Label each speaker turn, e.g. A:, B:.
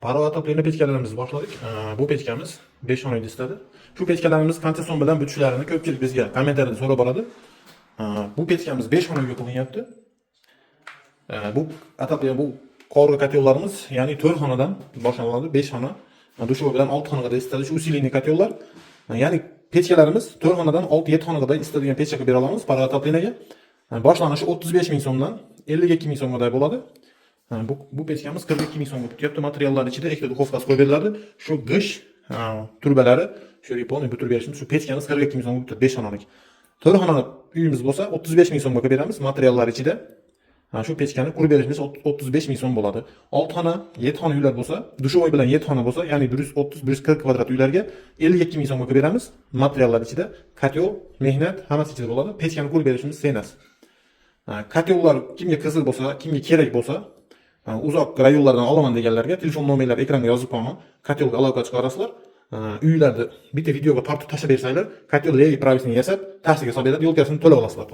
A: Parova atoplayni pechkalarimizni boshladik. Bu pechkamiz 5 xonali istadi. Shu pechkalarimiz qancha so'm bilan bitishlarini ko'pchilik bizga kommentariyada so'rab boradi. Bu pechkamiz 5 xonaga qilinyapti. Bu atoplayni bu qovurg'a kotyollarimiz, ya'ni 4 xonadan boshlanadi, 5 xona. Dushovoy bilan 6 xonaga istadi shu usiliyli kotyollar. Ya'ni pechkalarimiz 4 xonadan 6-7 xonaga istadigan pechka bera olamiz parova atoplayniga. Boshlanishi 35 ming so'mdan 52 ming so'mga bo'ladi. Bu pechkamiz 42 ming so'mga tutyapti. Materiallar ichida ikkita duxovkasi qo'yib beriladi. Shu g'ish turbalari, shu yaponiy butur berishimiz, shu pechkamiz 42 ming so'mga tutyapti 5 xonalik. 4 xonali uyimiz bo'lsa 35 ming so'mga beramiz materiallar ichida. Shu pechkani qurib berishimiz 35 ming so'm bo'ladi. 6 xona, 7 xona uylar bo'lsa, dushovoy bilan 7 xona bo'lsa, ya'ni 130-140 kvadrat uylarga 52 ming so'mga beramiz. Materiallar ichida kotyol, mehnat hammasi ichida bo'ladi. Pechkani qurib berishimiz senas. Kotyollar kimga qiziq bo'lsa, kimga kerak bo'lsa, uzoq rayonlardan olaman deganlarga telefon nomerlari ekranga yozib qo'yaman. Kotyolga aloqa chiqarasizlar. Uylarda bitta videoga tortib tashlab bersanglar, kotyol levi pravisini yasab, taksiga solib beradi, yo'lkasini to'lab olasizlar.